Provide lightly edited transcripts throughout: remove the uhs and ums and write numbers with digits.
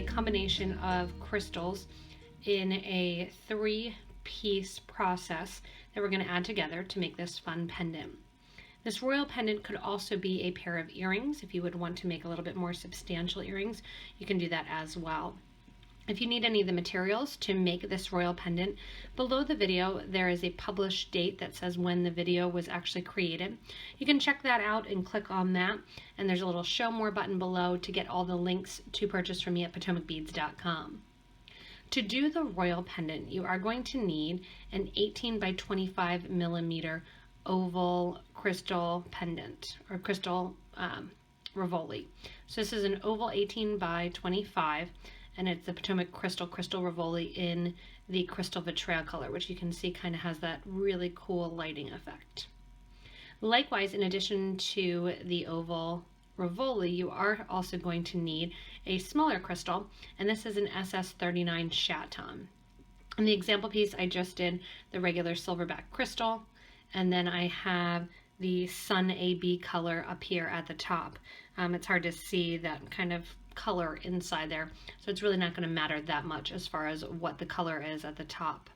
combination of crystals in a 3-piece process that we're going to add together to make this fun pendant. This royal pendant could also be a pair of earrings. If you would want to make a little bit more substantial earrings, you can do that as well. If you need any of the materials to make this royal pendant, below the video there is a published date that says when the video was actually created. You can check that out and click on that, and there's a little show more button below to get all the links to purchase from me at PotomacBeads.com. To do the royal pendant, you are going to need an 18 by 25 millimeter oval crystal pendant, or crystal Rivoli. So this is an oval 18 by 25, and it's the Potomac Crystal Rivoli in the crystal Vitrail color, which you can see kind of has that really cool lighting effect. Likewise, in addition to the oval Rivoli, you are also going to need a smaller crystal, and this is an SS39 Chaton. In the example piece, I just did the regular silverback crystal, and then I have the Sun AB color up here at the top. It's hard to see that kind of color inside there, so it's really not going to matter that much as far as what the color is at the top.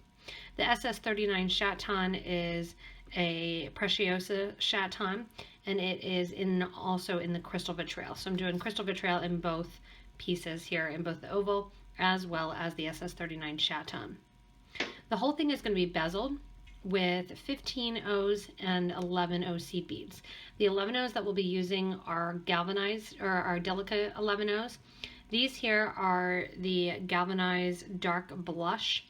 The SS39 Chaton is a Preciosa Chaton, and it is also in the crystal Vitrail. So I'm doing crystal Vitrail in both pieces here, in both the oval as well as the SS39 Chaton. The whole thing is going to be bezeled with 15 O's and 11 O seed beads. The 11 O's that we'll be using are galvanized, or our Delica 11 O's. These here are the galvanized dark blush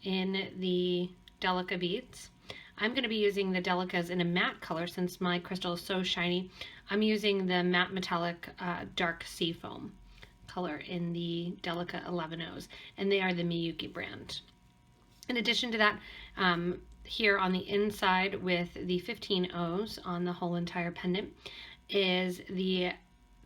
in the Delica beads. I'm going to be using the Delicas in a matte color since my crystal is so shiny. I'm using the matte metallic dark sea foam color in the Delica 11 O's, and they are the Miyuki brand. In addition to that, here on the inside with the 15 O's on the whole entire pendant is the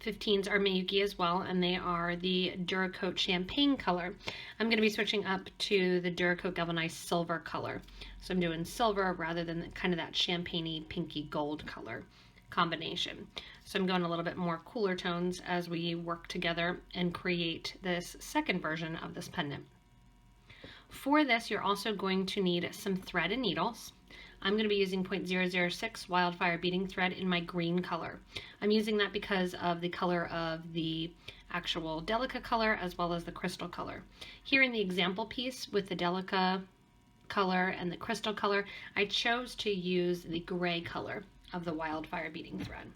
15s are Miyuki as well, and they are the Duracoat champagne color. I'm going to be switching up to the Duracoat galvanized silver color. So I'm doing silver rather than kind of that champagne-y pinky gold color combination. So I'm going a little bit more cooler tones as we work together and create this second version of this pendant. For this, you're also going to need some thread and needles. I'm going to be using 0.006 wildfire beading thread in my green color. I'm using that because of the color of the actual Delica color as well as the crystal color. Here in the example piece with the Delica color and the crystal color, I chose to use the gray color of the wildfire beading thread.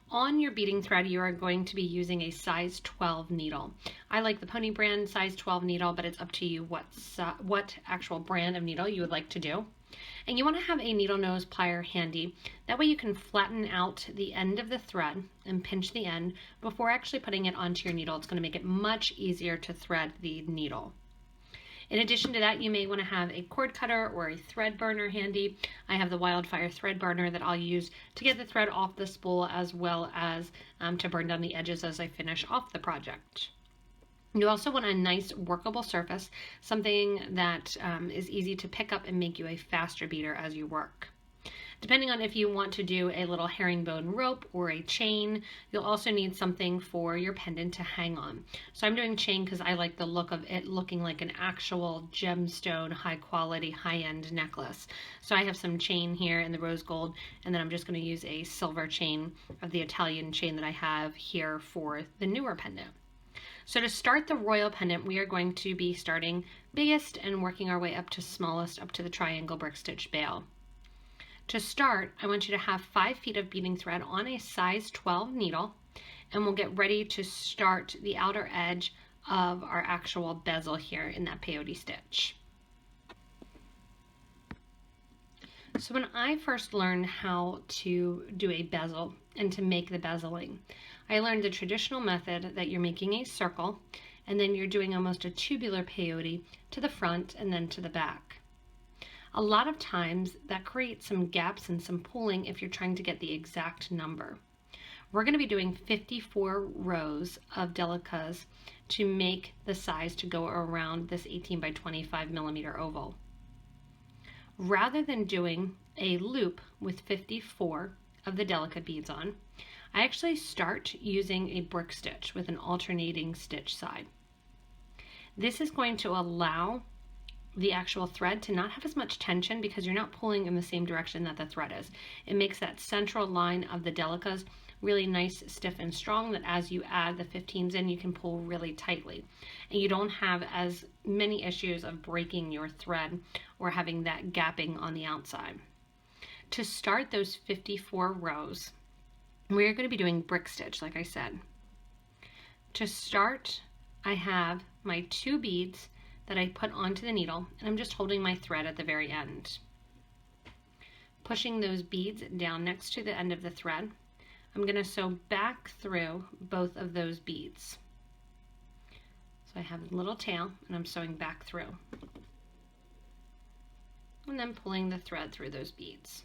On your beading thread, you are going to be using a size 12 needle. I like the Pony brand size 12 needle, but it's up to you what actual brand of needle you would like to do. And you want to have a needle nose plier handy. That way you can flatten out the end of the thread and pinch the end before actually putting it onto your needle. It's going to make it much easier to thread the needle. In addition to that, you may want to have a cord cutter or a thread burner handy. I have the Wildfire thread burner that I'll use to get the thread off the spool as well as to burn down the edges as I finish off the project. You also want a nice workable surface, something that is easy to pick up and make you a faster beader as you work. Depending on if you want to do a little herringbone rope or a chain, you'll also need something for your pendant to hang on. So I'm doing chain because I like the look of it looking like an actual gemstone, high quality, high-end necklace. So I have some chain here in the rose gold, and then I'm just going to use a silver chain of the Italian chain that I have here for the newer pendant. So to start the royal pendant, we are going to be starting biggest and working our way up to smallest, up to the triangle brick stitch bail. To start, I want you to have 5 feet of beading thread on a size 12 needle, and we'll get ready to start the outer edge of our actual bezel here in that peyote stitch. So when I first learned how to do a bezel and to make the bezeling, I learned the traditional method that you're making a circle and then you're doing almost a tubular peyote to the front and then to the back. A lot of times that creates some gaps and some pulling if you're trying to get the exact number. We're going to be doing 54 rows of Delicas to make the size to go around this 18 by 25 millimeter oval. Rather than doing a loop with 54 of the Delica beads on, I actually start using a brick stitch with an alternating stitch side. This is going to allow the actual thread to not have as much tension because you're not pulling in the same direction that the thread is. It makes that central line of the Delicas really nice, stiff, and strong, that as you add the 15s in, you can pull really tightly. And you don't have as many issues of breaking your thread or having that gapping on the outside. To start those 54 rows, we're going to be doing brick stitch, like I said. To start, I have my 2 beads that I put onto the needle, and I'm just holding my thread at the very end. Pushing those beads down next to the end of the thread, I'm going to sew back through both of those beads. So I have a little tail, and I'm sewing back through. And then pulling the thread through those beads.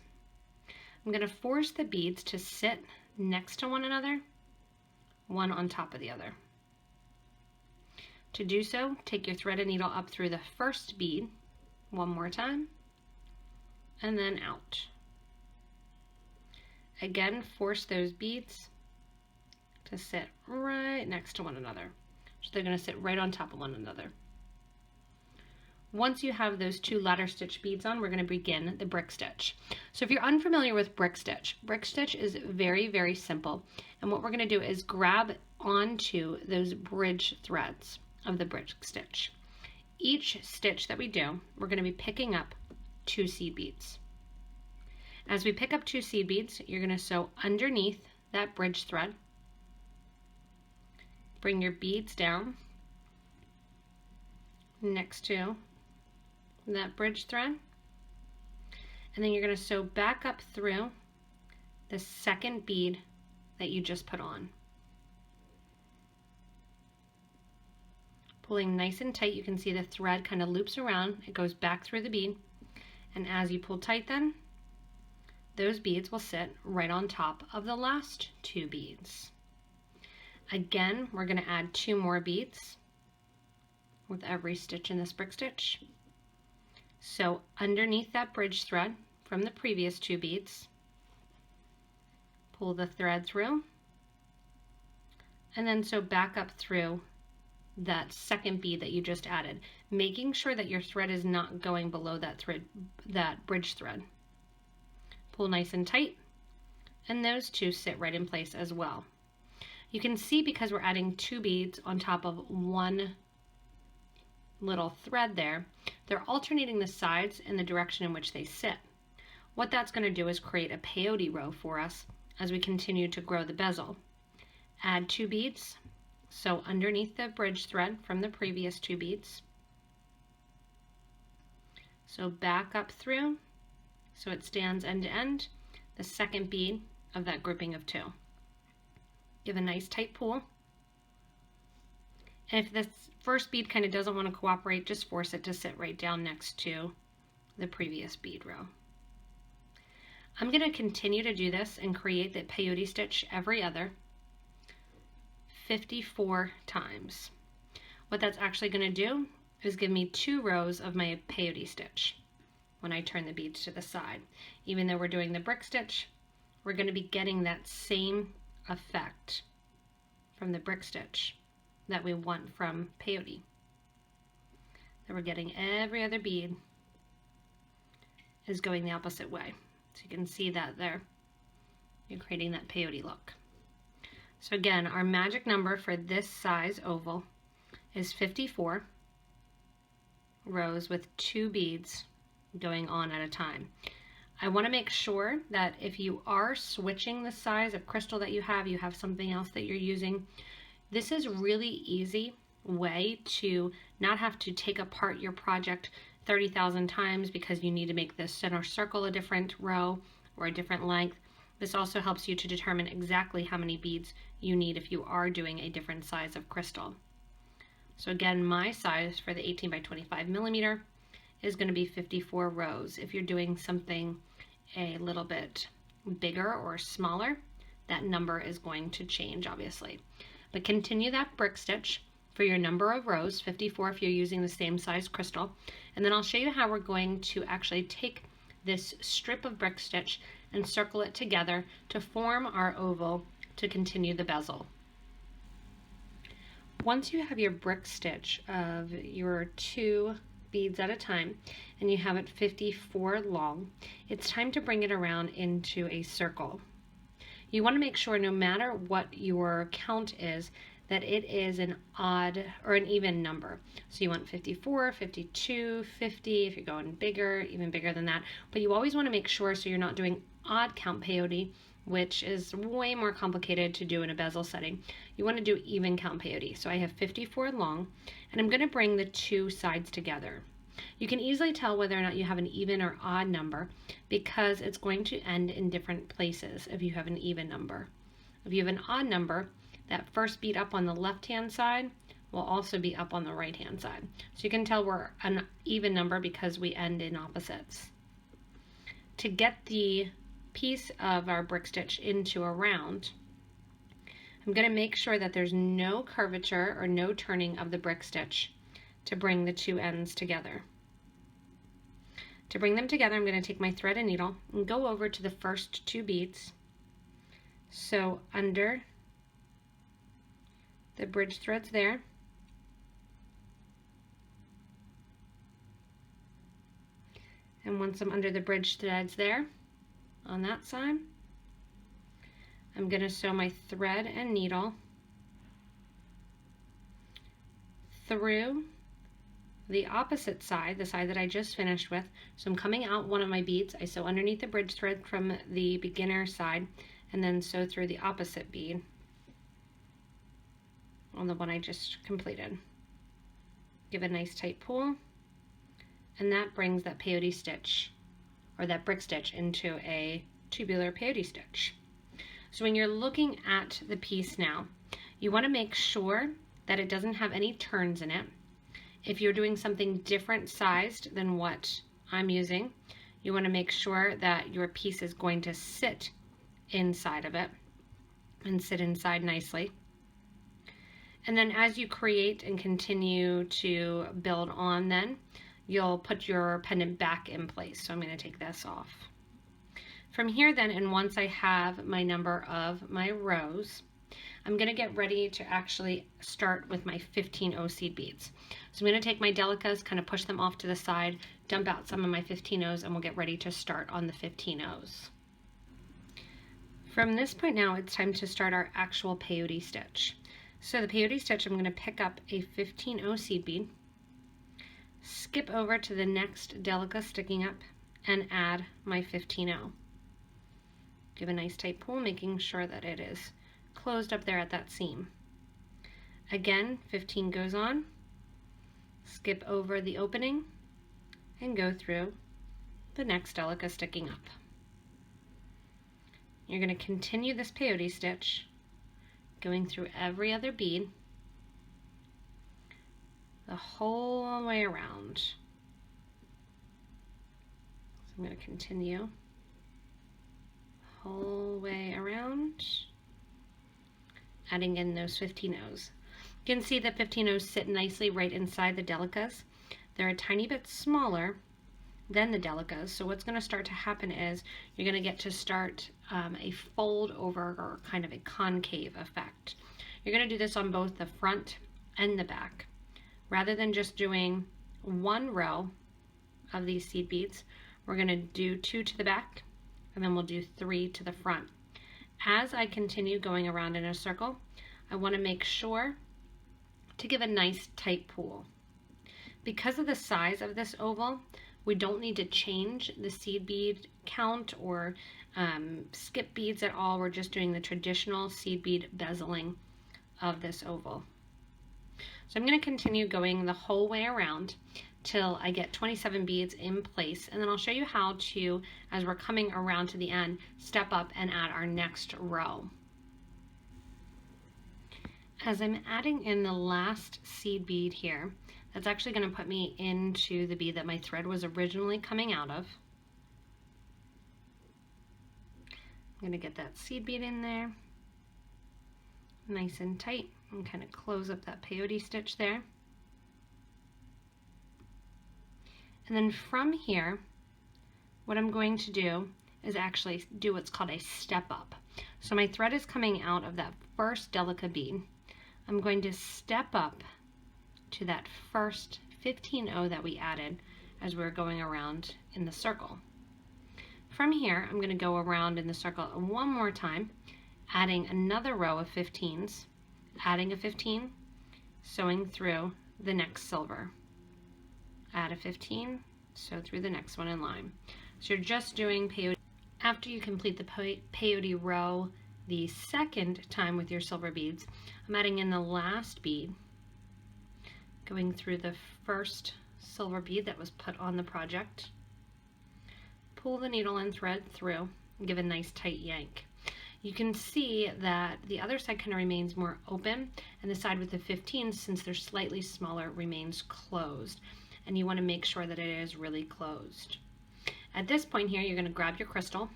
I'm going to force the beads to sit next to one another, one on top of the other. To do so, take your threaded needle up through the first bead one more time, and then out. Again, force those beads to sit right next to one another. So they're going to sit right on top of one another. Once you have those 2 ladder stitch beads on, we're going to begin the brick stitch. So if you're unfamiliar with brick stitch is very, very simple. And what we're going to do is grab onto those bridge threads of the brick stitch. Each stitch that we do, we're going to be picking up 2 seed beads. As we pick up 2 seed beads, you're going to sew underneath that bridge thread. Bring your beads down next to that bridge thread, and then you're going to sew back up through the second bead that you just put on. Pulling nice and tight, you can see the thread kind of loops around, it goes back through the bead, and as you pull tight then, those beads will sit right on top of the last 2 beads. Again, we're going to add 2 more beads with every stitch in this brick stitch. So underneath that bridge thread from the previous 2 beads, pull the thread through, and then sew back up through that second bead that you just added, making sure that your thread is not going below that bridge thread. Pull nice and tight, and those 2 sit right in place as well. You can see because we're adding 2 beads on top of 1 little thread there, they're alternating the sides in the direction in which they sit. What that's going to do is create a peyote row for us as we continue to grow the bezel. Add 2 beads, sew underneath the bridge thread from the previous 2 beads. Sew back up through so it stands end to end, the second bead of that grouping of 2. Give a nice tight pull. And if this first bead kind of doesn't want to cooperate, just force it to sit right down next to the previous bead row. I'm going to continue to do this and create the peyote stitch every other 54 times. What that's actually going to do is give me 2 rows of my peyote stitch when I turn the beads to the side. Even though we're doing the brick stitch, we're going to be getting that same effect from the brick stitch that we want from peyote. That we're getting every other bead is going the opposite way. So you can see that there. You're creating that peyote look. So again, our magic number for this size oval is 54 rows with 2 beads going on at a time. I want to make sure that if you are switching the size of crystal that you have something else that you're using, this is really easy way to not have to take apart your project 30,000 times because you need to make the center circle a different row or a different length. This also helps you to determine exactly how many beads you need if you are doing a different size of crystal. So again, my size for the 18 by 25 millimeter is going to be 54 rows. If you're doing something a little bit bigger or smaller, that number is going to change obviously. But continue that brick stitch for your number of rows, 54 if you're using the same size crystal. And then I'll show you how we're going to actually take this strip of brick stitch and circle it together to form our oval to continue the bezel. Once you have your brick stitch of your 2 beads at a time and you have it 54 long, it's time to bring it around into a circle. You want to make sure no matter what your count is, that it is an odd or an even number. So you want 54, 52, 50, if you're going bigger, even bigger than that. But you always want to make sure so you're not doing odd count peyote, which is way more complicated to do in a bezel setting. You want to do even count peyote. So I have 54 long, and I'm going to bring the 2 sides together. You can easily tell whether or not you have an even or odd number because it's going to end in different places if you have an even number. If you have an odd number, that first bead up on the left-hand side will also be up on the right-hand side. So you can tell we're an even number because we end in opposites. To get the piece of our brick stitch into a round, I'm going to make sure that there's no curvature or no turning of the brick stitch to bring the 2 ends together. To bring them together, I'm going to take my thread and needle and go over to the first 2 beads. So under the bridge threads there, and once I'm under the bridge threads there on that side, I'm going to sew my thread and needle through the opposite side, the side that I just finished with. So I'm coming out one of my beads, I sew underneath the bridge thread from the beginner side, and then sew through the opposite bead on the one I just completed. Give a nice tight pull, and that brings that peyote stitch, or that brick stitch, into a tubular peyote stitch. So when you're looking at the piece now, you want to make sure that it doesn't have any turns in it. If you're doing something different sized than what I'm using, you want to make sure that your piece is going to sit inside of it and sit inside nicely. And then as you create and continue to build on, then you'll put your pendant back in place. So I'm going to take this off. From here then, and once I have my number of my rows, I'm going to get ready to actually start with my 15-0 seed beads. So I'm going to take my Delicas, kind of push them off to the side, dump out some of my 15-0s, and we'll get ready to start on the 15-0s. From this point now, it's time to start our actual peyote stitch. So the peyote stitch, I'm going to pick up a 15-0 seed bead, skip over to the next Delica sticking up, and add my 15-0. Give a nice tight pull, making sure that it is closed up there at that seam. Again, 15 goes on, skip over the opening, and go through the next Delica sticking up. You're going to continue this peyote stitch, going through every other bead, the whole way around. So I'm going to continue the whole way around, adding in those 15-0s. You can see the 15-0s sit nicely right inside the Delicas. They're a tiny bit smaller than the Delicas, so what's going to start to happen is you're going to get to start a fold over, or kind of a concave effect. You're going to do this on both the front and the back. Rather than just doing 1 row of these seed beads, we're going to do 2 to the back, and then we'll do 3 to the front. As I continue going around in a circle, I want to make sure to give a nice tight pull. Because of the size of this oval, we don't need to change the seed bead count or skip beads at all. We're just doing the traditional seed bead bezeling of this oval. So I'm going to continue going the whole way around till I get 27 beads in place, and then I'll show you how to, as we're coming around to the end, step up and add our next row. As I'm adding in the last seed bead here, that's actually going to put me into the bead that my thread was originally coming out of. I'm going to get that seed bead in there, nice and tight, and kind of close up that peyote stitch there. And then from here, what I'm going to do is actually do what's called a step up. So my thread is coming out of that first Delica bead. I'm going to step up to that first 15-0 that we added as we're going around in the circle. From here, I'm going to go around in the circle one more time, adding another row of 15s, adding a 15, sewing through the next silver. Add a 15, sew through the next one in line. So you're just doing peyote. After you complete the peyote row the second time with your silver beads, I'm adding in the last bead, going through the first silver bead that was put on the project. Pull the needle and thread through and give a nice tight yank. You can see that the other side kind of remains more open, and the side with the 15s, since they're slightly smaller, remains closed. And you want to make sure that it is really closed. At this point here, you're going to grab your crystal,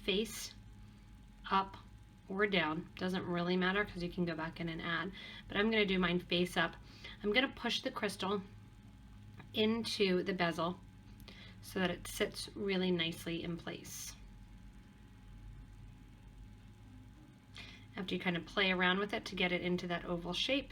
face up or down. Doesn't really matter because you can go back in and add, but I'm going to do mine face up. I'm going to push the crystal into the bezel so that it sits really nicely in place. After you kind of play around with it to get it into that oval shape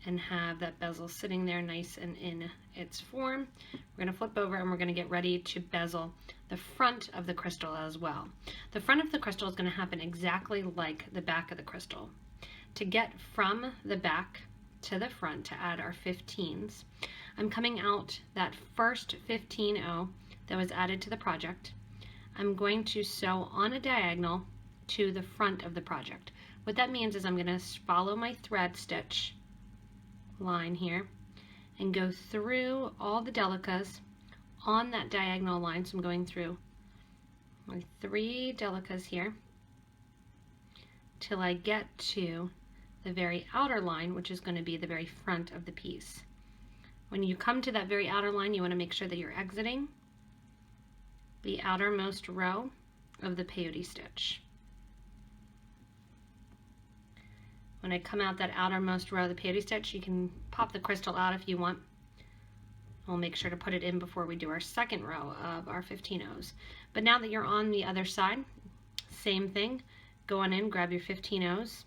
and have that bezel sitting there nice and in its form, we're going to flip over and we're going to get ready to bezel the front of the crystal as well. The front of the crystal is going to happen exactly like the back of the crystal. To get from the back to the front to add our 15s, I'm coming out that first 15-0 that was added to the project. I'm going to sew on a diagonal to the front of the project. What that means is I'm going to follow my thread stitch line here and go through all the Delicas on that diagonal line. So I'm going through my 3 Delicas here till I get to the very outer line, which is going to be the very front of the piece. When you come to that very outer line, you want to make sure that you're exiting the outermost row of the peyote stitch. When I come out that outermost row of the peyote stitch, you can pop the crystal out if you want. We'll make sure to put it in before we do our second row of our 15-0s. But now that you're on the other side, same thing. Go on in, grab your 15-0s,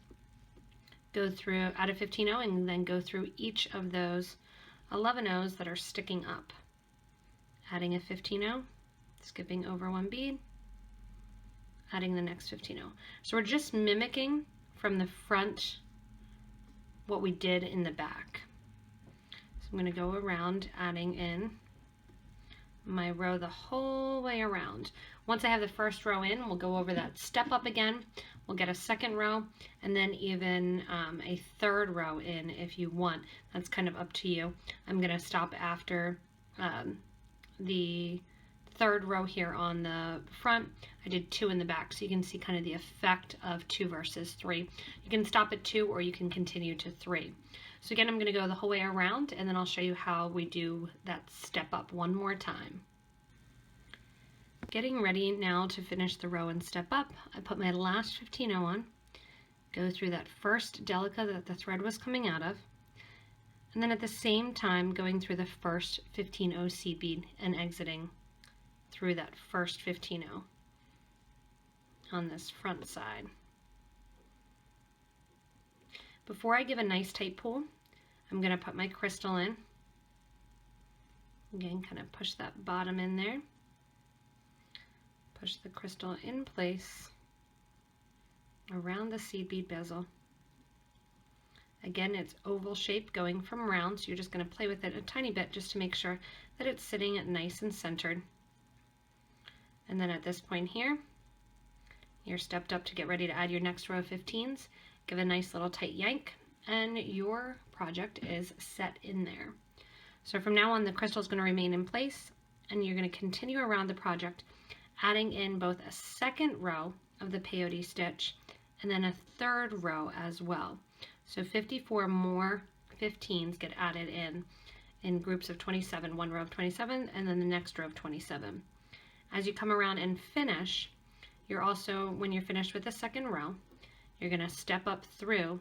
go through, add a 15-0, and then go through each of those 11-0s that are sticking up. Adding a 15-0, skipping over one bead, adding the next 15-0. So we're just mimicking from the front what we did in the back. So I'm going to go around adding in my row the whole way around. Once I have the first row in, we'll go over that step up again. We'll get a second row and then even a third row in if you want. That's kind of up to you. I'm going to stop after the third row here on the front. I did 2 in the back, so you can see kind of the effect of 2 versus 3. You can stop at 2 or you can continue to 3. So again, I'm going to go the whole way around and then I'll show you how we do that step up one more time. Getting ready now to finish the row and step up. I put my last 15-0 on, go through that first Delica that the thread was coming out of, and then at the same time going through the first 15-0 seed bead and exiting through that first 15-0 on this front side. Before I give a nice tight pull, I'm going to put my crystal in. Again, kind of push that bottom in there. Push the crystal in place around the seed bead bezel. Again, it's oval shape going from round, so you're just going to play with it a tiny bit just to make sure that it's sitting nice and centered. And then at this point here, you're stepped up to get ready to add your next row of 15s. Give a nice little tight yank, and your project is set in there. So from now on, the crystal is going to remain in place, and you're going to continue around the project, adding in both a second row of the peyote stitch and then a third row as well. So 54 more 15s get added in groups of 27, one row of 27, and then the next row of 27. As you come around and finish, you're also, when you're finished with the second row, you're going to step up through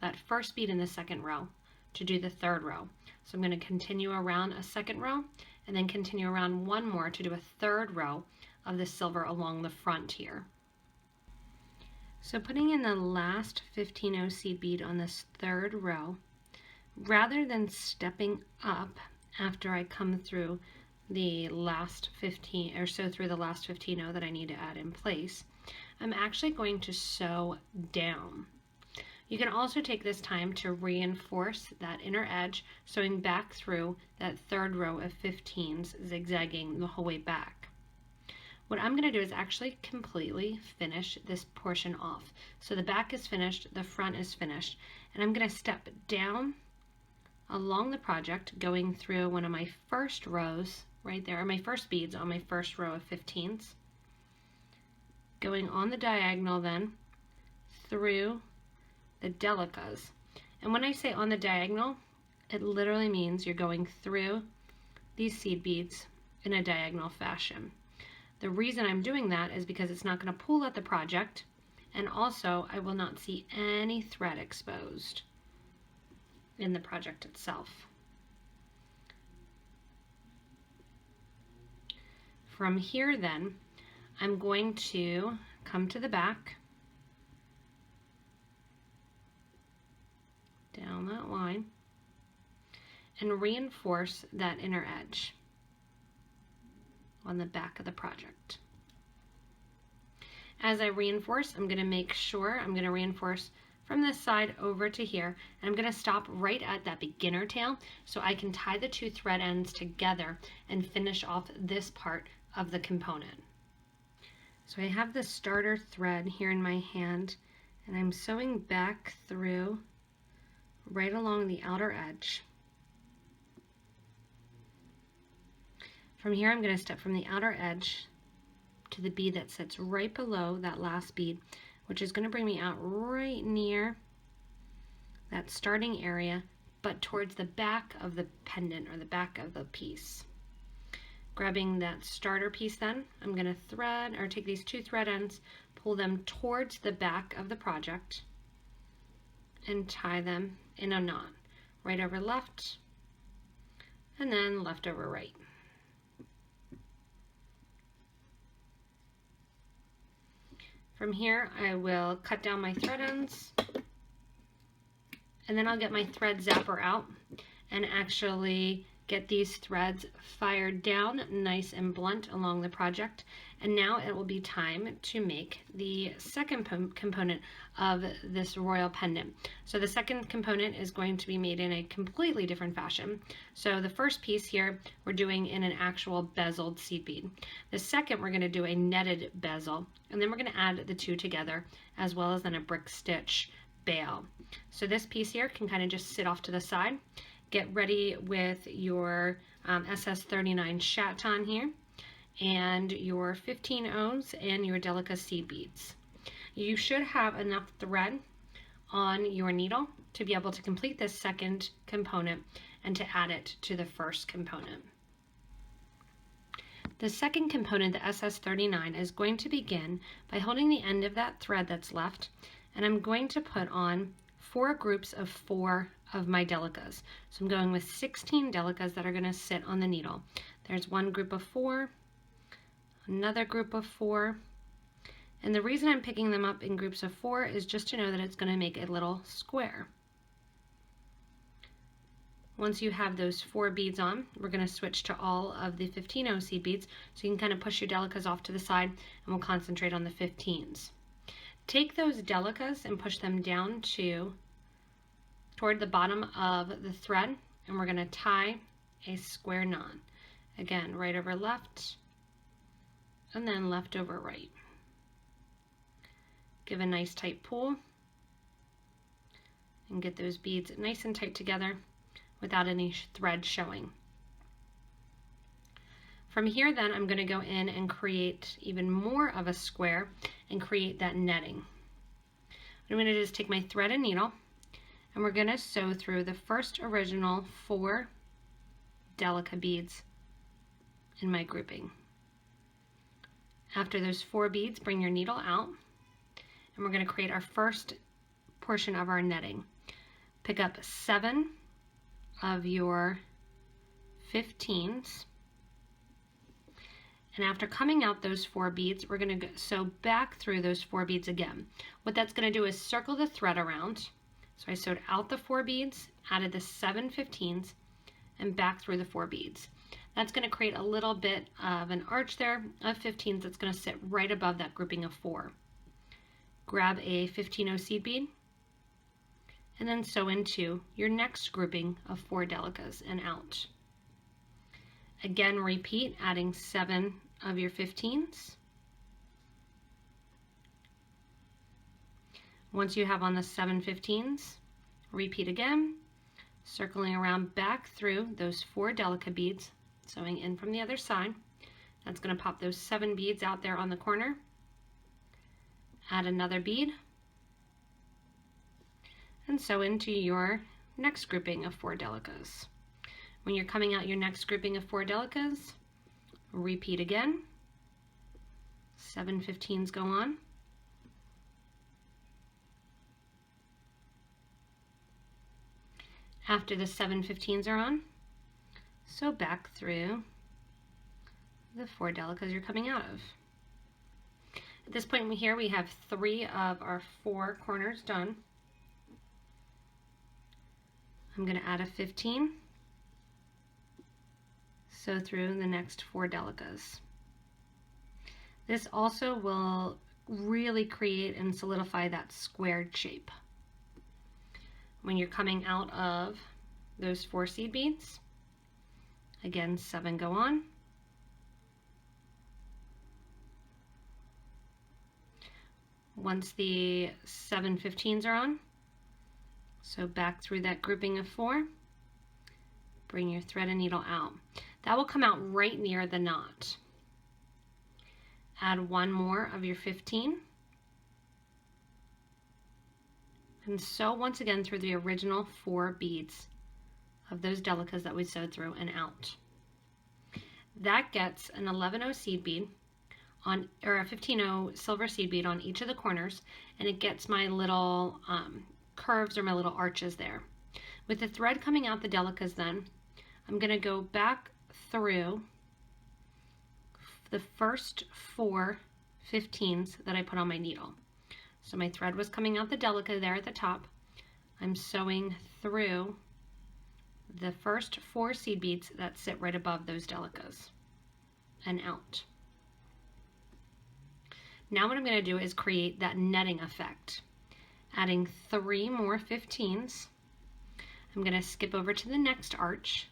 that first bead in the second row to do the third row. So I'm going to continue around a second row and then continue around one more to do a third row of the silver along the front here. So putting in the last 15 seed bead on this third row, rather than stepping up after I come through the last 15 or so through the last 15 that I need to add in place, I'm actually going to sew down. You can also take this time to reinforce that inner edge, sewing back through that third row of 15s, zigzagging the whole way back. What I'm going to do is actually completely finish this portion off. So the back is finished, the front is finished, and I'm going to step down along the project, going through one of my first rows right there, or my first beads on my first row of 15s, going on the diagonal then through the Delicas. And when I say on the diagonal, it literally means you're going through these seed beads in a diagonal fashion. The reason I'm doing that is because it's not going to pull at the project, and also I will not see any thread exposed in the project itself. From here then, I'm going to come to the back, down that line, and reinforce that inner edge on the back of the project. As I reinforce, I'm going to make sure I'm going to reinforce from this side over to here, and I'm going to stop right at that beginner tail so I can tie the two thread ends together and finish off this part of the component. So I have the starter thread here in my hand, and I'm sewing back through right along the outer edge. From here, I'm going to step from the outer edge to the bead that sits right below that last bead, which is going to bring me out right near that starting area, but towards the back of the pendant or the back of the piece. Grabbing that starter piece then, I'm going to thread or take these two thread ends, pull them towards the back of the project, and tie them in a knot, right over left, and then left over right. From here, I will cut down my thread ends, and then I'll get my thread zapper out and actually get these threads fired down nice and blunt along the project. And now it will be time to make the second component of this royal pendant. So the second component is going to be made in a completely different fashion. So the first piece here we're doing in an actual bezeled seed bead. The second we're going to do a netted bezel, and then we're going to add the two together, as well as then a brick stitch bail. So this piece here can kind of just sit off to the side. Get ready with your SS39 Chaton here, and your 15 O's and your Delica seed beads. You should have enough thread on your needle to be able to complete this second component and to add it to the first component. The second component, the SS39, is going to begin by holding the end of that thread that's left, and I'm going to put on 4 groups of 4 of my Delicas. So I'm going with 16 Delicas that are going to sit on the needle. There's one group of 4, another group of 4, and the reason I'm picking them up in groups of 4 is just to know that it's going to make a little square. Once you have those 4 beads on, we're going to switch to all of the 15 seed beads, so you can kind of push your Delicas off to the side, and we'll concentrate on the 15s. Take those Delicas and push them down toward the bottom of the thread, and we're going to tie a square knot. Again, right over left, and then left over right. Give a nice tight pull, and get those beads nice and tight together without any thread showing. From here then, I'm going to go in and create even more of a square and create that netting. What I'm going to do is take my thread and needle, and we're going to sew through the first original 4 Delica beads in my grouping. After those 4 beads, bring your needle out, and we're going to create our first portion of our netting. Pick up 7 of your 15s, And after coming out those 4 beads, we're going to sew back through those 4 beads again. What that's going to do is circle the thread around. So I sewed out the 4 beads, added the 7 15s, and back through the 4 beads. That's going to create a little bit of an arch there of 15s that's going to sit right above that grouping of 4. Grab a 15-0 seed bead, and then sew into your next grouping of 4 Delicas and out. Again, repeat, adding 7 of your 15s. Once you have on the 7 15s, repeat again, circling around back through those 4 Delica beads, sewing in from the other side. That's going to pop those 7 beads out there on the corner. Add another bead, and sew into your next grouping of 4 Delicas. When you're coming out your next grouping of 4 Delicas, repeat again. 7 15s go on. After the 7 15s are on, sew back through the 4 Delicas you're coming out of. At this point here, we have 3 of our 4 corners done. I'm going to add a 15, sew through the next 4 Delicas. This also will really create and solidify that squared shape. When you're coming out of those 4 seed beads, again 7 go on. Once the 7 15s are on, sew back through that grouping of 4, bring your thread and needle out. That will come out right near the knot. Add 1 more of your 15, and sew once again through the original 4 beads of those Delicas that we sewed through and out. That gets an 11-0 seed bead on, or a 15-0 silver seed bead on each of the corners, and it gets my little curves or my little arches there. With the thread coming out the Delicas, then I'm going to go back through the first 4 15s that I put on my needle. So my thread was coming out the Delica there at the top. I'm sewing through the first 4 seed beads that sit right above those Delicas and out. Now what I'm going to do is create that netting effect. Adding 3 more 15s. I'm going to skip over to the next arch,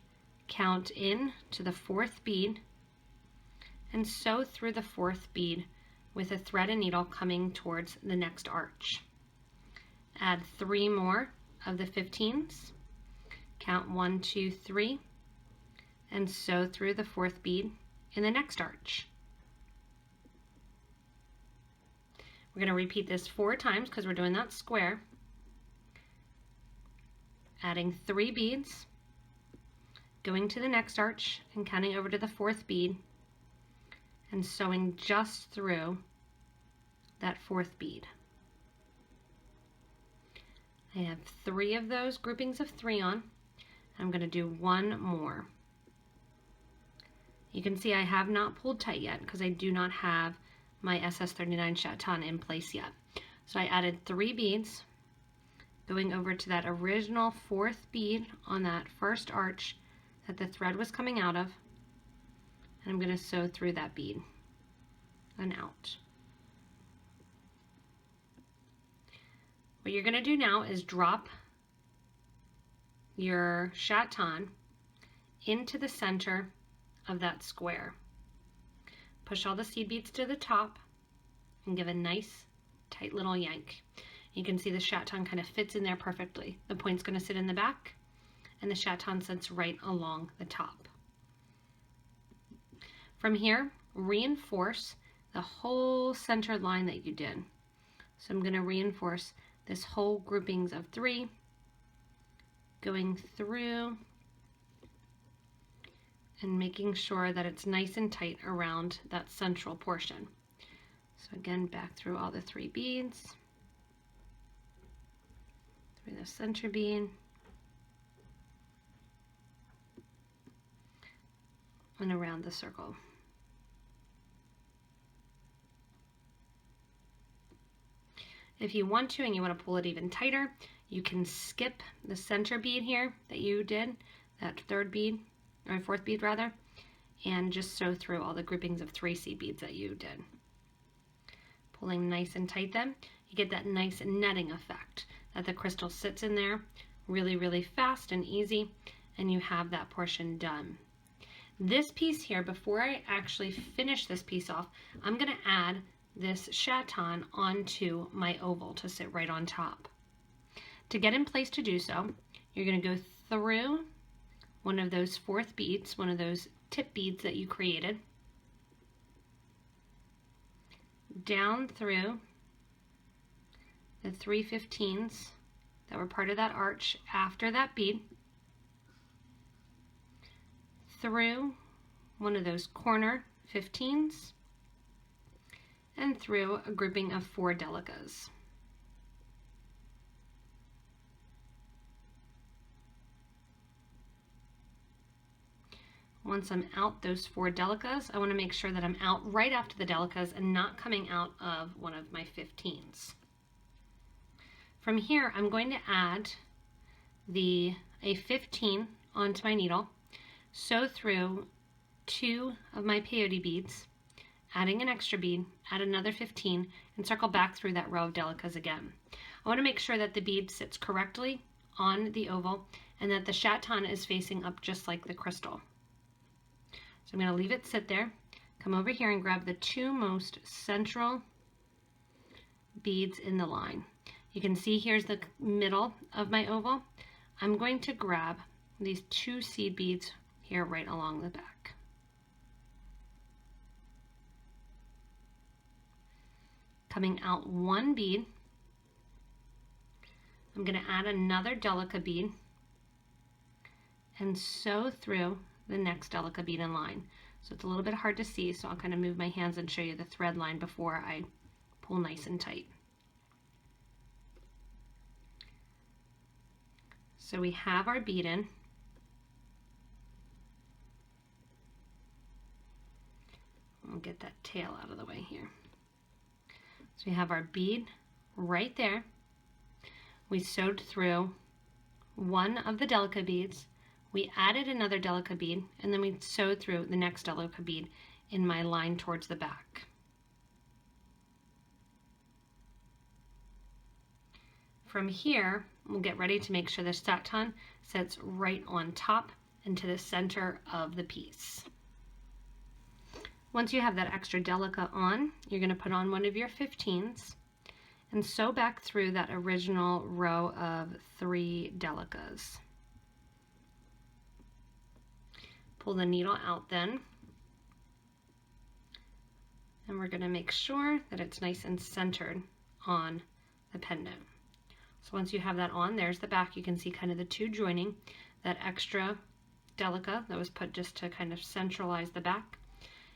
count in to the 4th bead, and sew through the 4th bead with a thread and needle coming towards the next arch. Add 3 more of the 15s, count 1, 2, 3, and sew through the 4th bead in the next arch. We're going to repeat this 4 times because we're doing that square. Adding 3 beads, going to the next arch and counting over to the 4th bead, and sewing just through that 4th bead. I have 3 of those groupings of 3 on. I'm going to do 1 more. You can see I have not pulled tight yet because I do not have my SS39 chaton in place yet. So I added 3 beads, going over to that original 4th bead on that first arch that the thread was coming out of, and I'm going to sew through that bead and out. What you're going to do now is drop your chaton into the center of that square. Push all the seed beads to the top and give a nice tight little yank. You can see the chaton kind of fits in there perfectly. The point's going to sit in the back and the chaton sits right along the top. From here, reinforce the whole center line that you did. So I'm going to reinforce this whole groupings of 3, going through and making sure that it's nice and tight around that central portion. So again, back through all the 3 beads, through the center bead, and around the circle. If you want to and you want to pull it even tighter, you can skip the center bead here that you did, that third bead, or fourth bead rather, and just sew through all the groupings of 3 seed beads that you did. Pulling nice and tight then, you get that nice netting effect that the crystal sits in there really, really fast and easy, and you have that portion done. This piece here, before I actually finish this piece off, I'm going to add this chaton onto my oval to sit right on top. To get in place to do so, you're going to go through one of those fourth beads, one of those tip beads that you created, down through the 3 15s that were part of that arch after that bead, through one of those corner 15s, and through a grouping of 4 Delicas. Once I'm out those 4 Delicas, I want to make sure that I'm out right after the Delicas and not coming out of one of my 15s. From here, I'm going to add a 15 onto my needle, sew through 2 of my peyote beads, adding an extra bead, add another 15, and circle back through that row of Delicas again. I want to make sure that the bead sits correctly on the oval and that the chaton is facing up just like the crystal. So I'm going to leave it sit there, come over here and grab the 2 most central beads in the line. You can see here's the middle of my oval. I'm going to grab these 2 seed beads here right along the back. Coming out 1 bead, I'm going to add another Delica bead and sew through the next Delica bead in line. So it's a little bit hard to see, so I'll kind of move my hands and show you the thread line before I pull nice and tight. So we have our bead in. We'll get that tail out of the way here. So we have our bead right there. We sewed through 1 of the Delica beads. We added another Delica bead, and then we sewed through the next Delica bead in my line towards the back. From here, we'll get ready to make sure the chaton sits right on top and to the center of the piece. Once you have that extra Delica on, you're going to put on one of your 15s and sew back through that original row of 3 Delicas. Pull the needle out then, and we're going to make sure that it's nice and centered on the pendant. So once you have that on, there's the back. You can see kind of the 2 joining, that extra Delica that was put just to kind of centralize the back.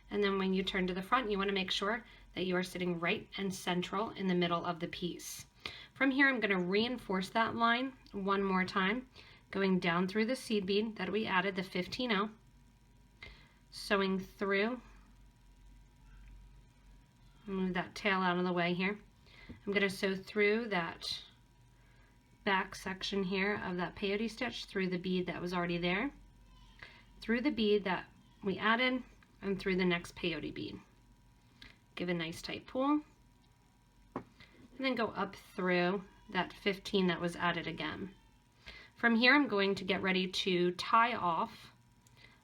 And then when you turn to the front, you want to make sure that you are sitting right and central in the middle of the piece. From here, I'm going to reinforce that line 1 more time, going down through the seed bead that we added, the 15-0, sewing through, move that tail out of the way here. I'm going to sew through that back section here of that peyote stitch through the bead that was already there, through the bead that we added, and through the next peyote bead. Give a nice tight pull, and then go up through that 15 that was added again. From here, I'm going to get ready to tie off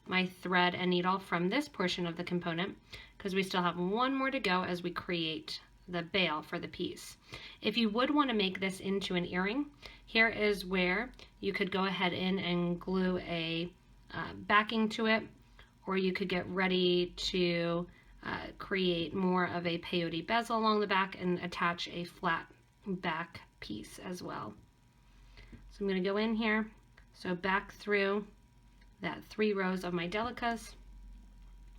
my thread and needle from this portion of the component because we still have 1 more to go as we create the bail for the piece. If you would want to make this into an earring, here is where you could go ahead and glue a backing to it, or you could get ready to create more of a peyote bezel along the back and attach a flat back piece as well. So I'm going to go in here, so back through that 3 rows of my Delicas,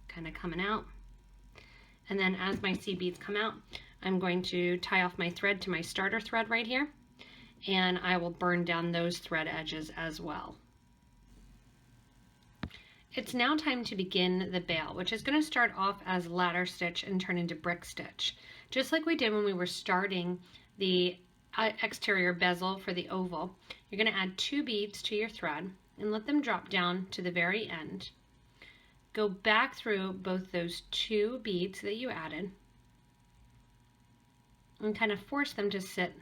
kind of coming out. And then as my seed beads come out, I'm going to tie off my thread to my starter thread right here, and I will burn down those thread edges as well. It's now time to begin the bail, which is going to start off as ladder stitch and turn into brick stitch. Just like we did when we were starting the exterior bezel for the oval, you're going to add 2 beads to your thread and let them drop down to the very end. Go back through both those 2 beads that you added and kind of force them to sit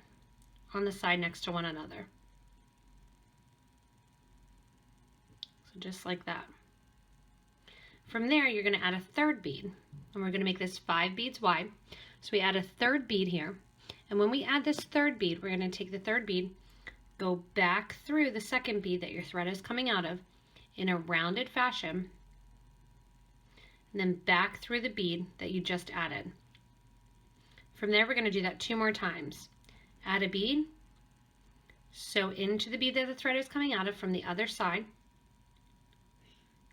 on the side next to one another. So just like that. From there, you're going to add a 3rd bead, and we're going to make this 5 beads wide. So we add a 3rd bead here, and when we add this 3rd bead, we're going to take the 3rd bead, go back through the 2nd bead that your thread is coming out of in a rounded fashion, and then back through the bead that you just added. From there, we're going to do that 2 more times. Add a bead, sew into the bead that the thread is coming out of from the other side.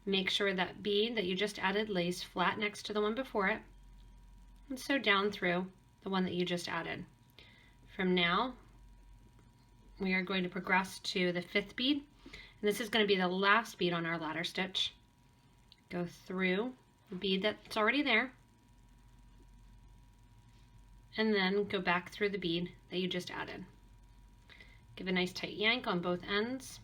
Make sure that bead that you just added lays flat next to the one before it, and sew down through the one that you just added. From now, we are going to progress to the 5th bead, and this is going to be the last bead on our ladder stitch. Go through the bead that's already there, and then go back through the bead that you just added. Give a nice tight yank on both ends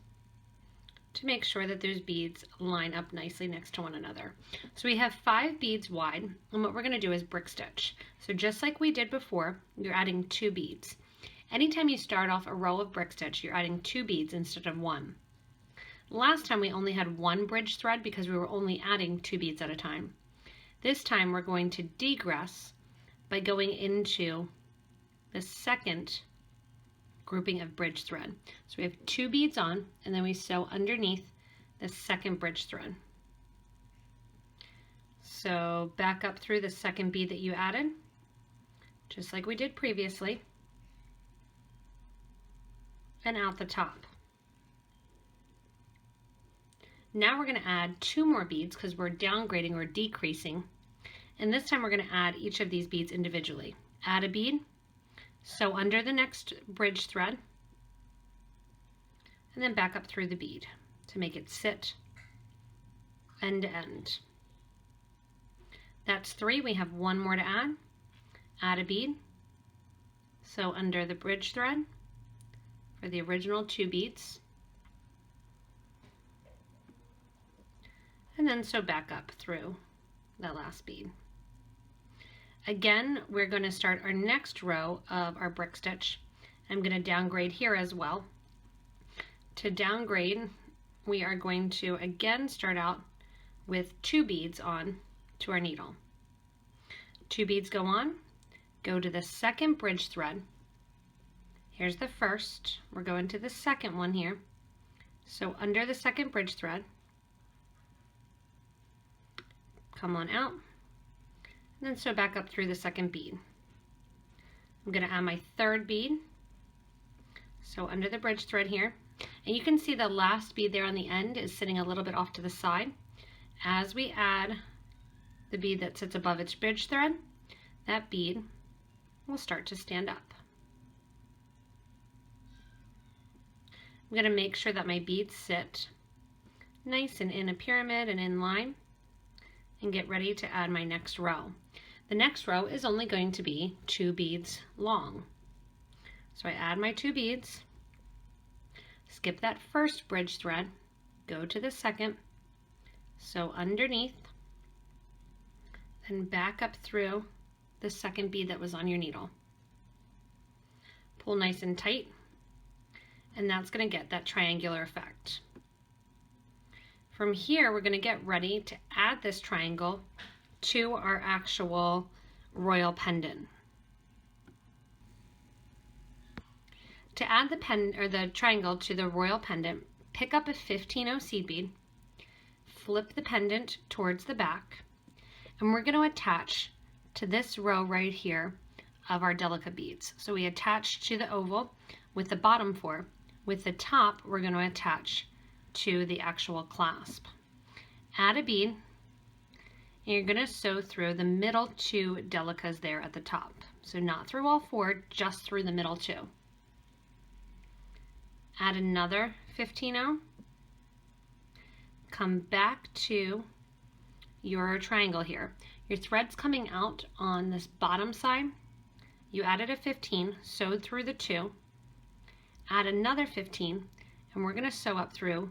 to make sure that those beads line up nicely next to one another. So we have 5 beads wide, and what we're going to do is brick stitch. So just like we did before, you're adding 2 beads. Anytime you start off a row of brick stitch, you're adding 2 beads instead of 1. Last time we only had 1 bridge thread because we were only adding 2 beads at a time. This time we're going to degress by going into the 2nd grouping of bridge thread. So we have 2 beads on, and then we sew underneath the 2nd bridge thread. So back up through the 2nd bead that you added, just like we did previously, and out the top. Now we're going to add 2 more beads because we're downgrading or decreasing, and this time we're going to add each of these beads individually. Add a bead, sew under the next bridge thread, and then back up through the bead to make it sit end to end. That's 3. We have 1 more to add. Add a bead, sew under the bridge thread for the original 2 beads, and then sew back up through that last bead. Again, we're going to start our next row of our brick stitch. I'm going to downgrade here as well. To downgrade, we are going to again start out with 2 beads on to our needle. 2 beads go on, go to the 2nd bridge thread. Here's the 1st. We're going to the 2nd one here. So under the 2nd bridge thread, come on out, and then sew back up through the 2nd bead. I'm going to add my 3rd bead, so under the bridge thread here, and you can see the last bead there on the end is sitting a little bit off to the side. As we add the bead that sits above its bridge thread, that bead will start to stand up. I'm going to make sure that my beads sit nice and in a pyramid and in line, and get ready to add my next row. The next row is only going to be 2 beads long. So I add my 2 beads, skip that 1st bridge thread, go to the 2nd, sew underneath, then back up through the 2nd bead that was on your needle. Pull nice and tight, and that's going to get that triangular effect. From here, we're going to get ready to add this triangle to our actual royal pendant. To add the triangle to the royal pendant, pick up a 15-0 seed bead, flip the pendant towards the back, and we're going to attach to this row right here of our Delica beads. So we attach to the oval with the bottom 4. With the top, we're going to attach to the actual clasp. Add a bead, and you're going to sew through the middle 2 Delicas there at the top. So not through all 4, just through the middle 2. Add another 15-0. Come back to your triangle here. Your thread's coming out on this bottom side. you added a 15, sewed through the 2, add another 15, and we're going to sew up through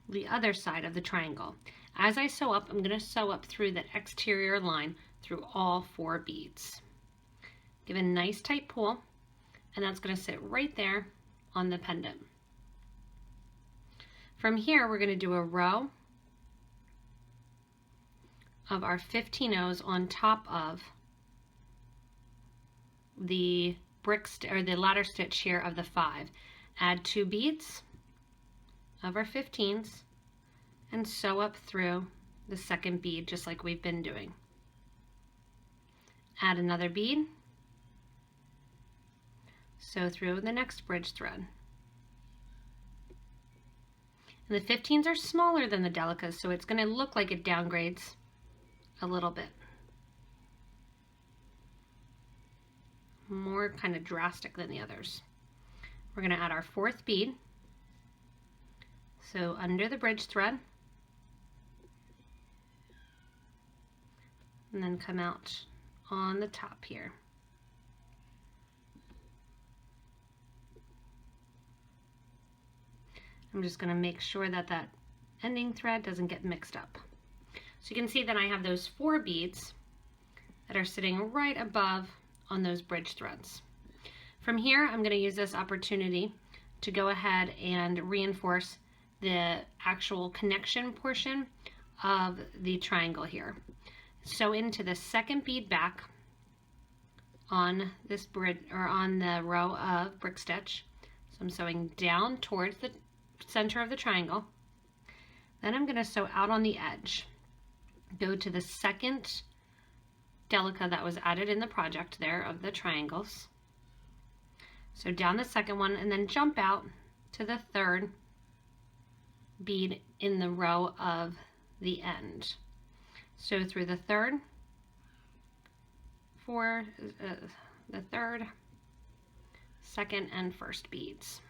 the other side of the triangle. As I sew up, I'm going to sew up through that exterior line through all 4 beads. Give a nice tight pull, and that's going to sit right there on the pendant. From here, we're going to do a row of our 15-0s on top of the the ladder stitch here of the 5. Add 2 beads of our 15s and sew up through the second bead just like we've been doing. Add another bead, sew through the next bridge thread. And the 15s are smaller than the Delicas, so it's going to look like it downgrades a little bit. More kind of drastic than the others. We're going to add our 4th bead. So under the bridge thread, and then come out on the top here. I'm just going to make sure that that ending thread doesn't get mixed up. So you can see that I have those 4 beads that are sitting right above on those bridge threads. From here, I'm going to use this opportunity to go ahead and reinforce the actual connection portion of the triangle here. Sew into the second bead back on this bridge, or on the row of brick stitch. So I'm sewing down towards the center of the triangle. Then I'm going to sew out on the edge. Go to the second Delica that was added in the project there of the triangles. So down the second one and then jump out to the 3rd bead in the row of the end. Sew through the 3rd, the 3rd, 2nd, and 1st beads.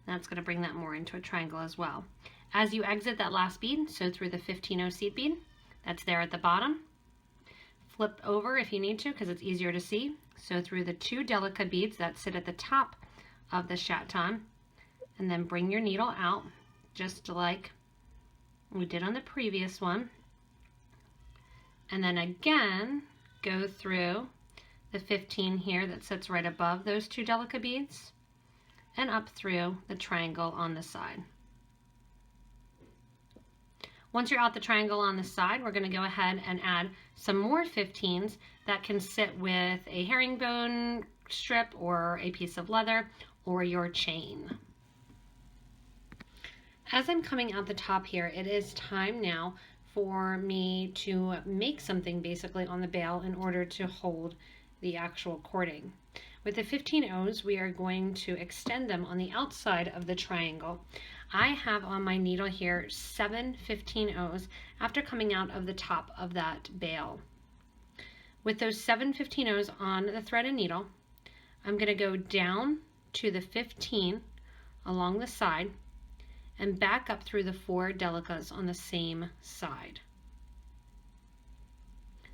That's going to bring that more into a triangle as well. As you exit that last bead, sew through the 15-0 seed bead. That's there at the bottom. Flip over if you need to because it's easier to see. Sew through the 2 Delica beads that sit at the top of the chaton, and then bring your needle out just like we did on the previous one. And then again, go through the 15 here that sits right above those 2 Delica beads and up through the triangle on the side. Once you're out the triangle on the side, we're going to go ahead and add some more 15s that can sit with a herringbone strip or a piece of leather or your chain. As I'm coming out the top here, it is time now for me to make something basically on the bail in order to hold the actual cording. With the 15-0s, we are going to extend them on the outside of the triangle. I have on my needle here 7 15-0s after coming out of the top of that bail. With those 7 15-0s on the thread and needle, I'm going to go down to the 15 along the side and back up through the 4 Delicas on the same side.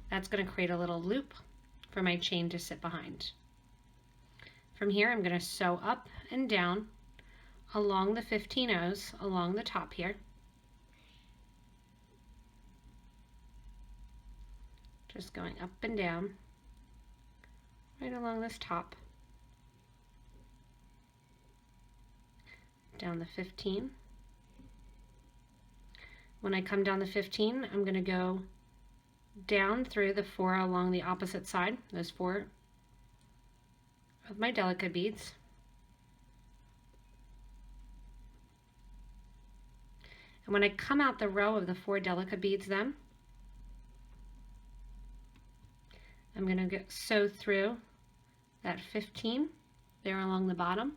That's going to create a little loop for my chain to sit behind. From here, I'm going to sew up and down along the 15-0s along the top here. Just going up and down right along this top. Down the 15. When I come down the 15, I'm going to go down through the 4 along the opposite side, those 4 of my Delica beads. And when I come out the row of the 4 Delica beads then, I'm going to sew through that 15 there along the bottom.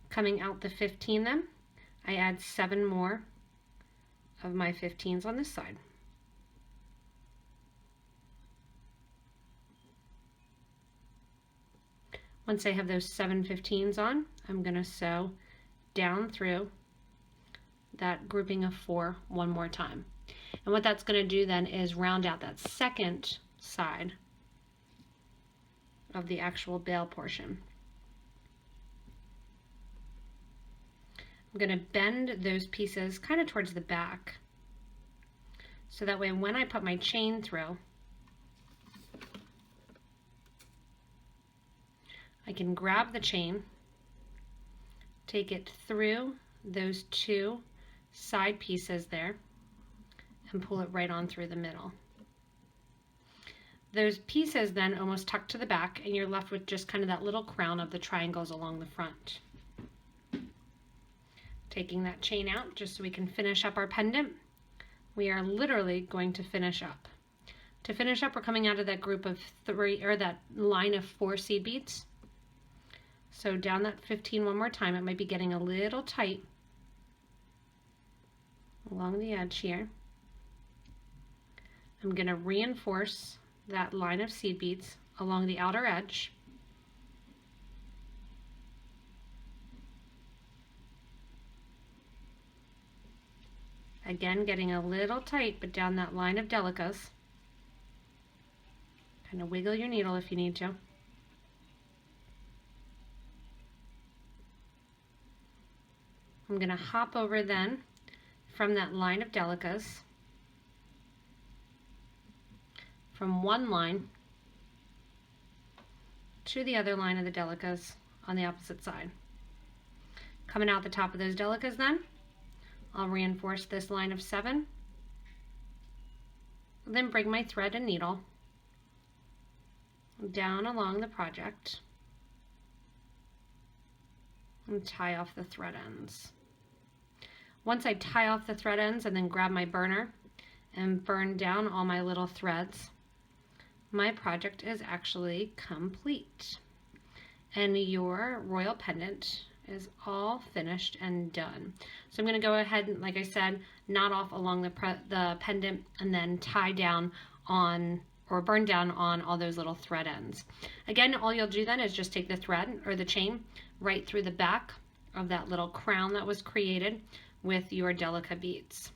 Coming out the 15 then, I add 7 more of my 15s on this side. Once I have those 7 15s on, I'm going to sew down through that grouping of 4 one more time. And what that's going to do then is round out that second side of the actual bail portion. I'm going to bend those pieces kind of towards the back, so that way when I put my chain through, I can grab the chain, take it through those two side pieces there, and pull it right on through the middle. Those pieces then almost tuck to the back, and you're left with just kind of that little crown of the triangles along the front. Taking that chain out just so we can finish up our pendant. We are literally going to finish up. To finish up, we're coming out of that group of 3, or that line of 4 seed beads. So down that 15 one more time. It might be getting a little tight along the edge here. I'm going to reinforce that line of seed beads along the outer edge. Again, getting a little tight, but down that line of Delicas. Kind of wiggle your needle if you need to. I'm going to hop over then from that line of Delicas, from one line to the other line of the Delicas on the opposite side. Coming out the top of those Delicas then, I'll reinforce this line of 7, then bring my thread and needle down along the project and tie off the thread ends. Once I tie off the thread ends and then grab my burner and burn down all my little threads, my project is actually complete. And your royal pendant is all finished and done. So I'm going to go ahead and, like I said, knot off along the pendant and then tie down on, or burn down on, all those little thread ends. Again, all you'll do then is just take the thread or the chain right through the back of that little crown that was created with your Delica beads.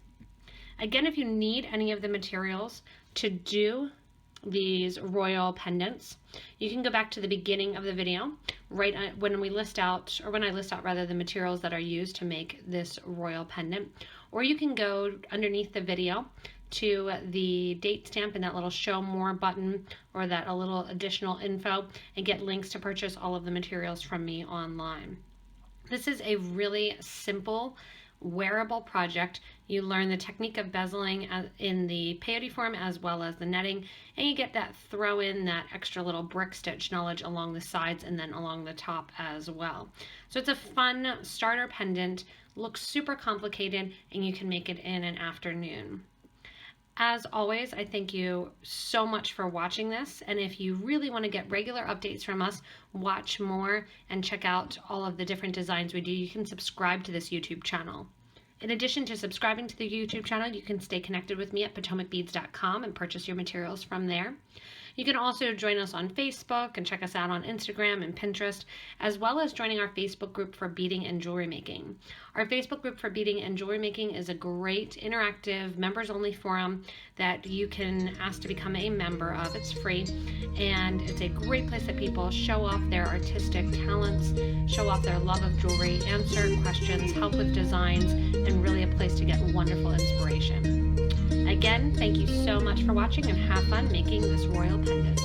Again, if you need any of the materials to do these royal pendants, you can go back to the beginning of the video, right when we list out, or when I list out rather, the materials that are used to make this royal pendant, or you can go underneath the video to the date stamp and that little show more button, or that a little additional info, and get links to purchase all of the materials from me online. This is a really simple wearable project. You learn the technique of bezeling in the peyote form as well as the netting, and you get that throw in that extra little brick stitch knowledge along the sides and then along the top as well. So it's a fun starter pendant, looks super complicated, and you can make it in an afternoon. As always, I thank you so much for watching this, and if you really want to get regular updates from us, watch more, and check out all of the different designs we do, you can subscribe to this YouTube channel. In addition to subscribing to the YouTube channel, you can stay connected with me at PotomacBeads.com and purchase your materials from there. You can also join us on Facebook and check us out on Instagram and Pinterest, as well as joining our Facebook group for beading and jewelry making. Our Facebook group for beading and jewelry making is a great interactive members-only forum that you can ask to become a member of. It's free, and it's a great place that people show off their artistic talents, show off their love of jewelry, answer questions, help with designs, and really a place to get wonderful inspiration. Again, thank you so much for watching, and have fun making this royal pendant.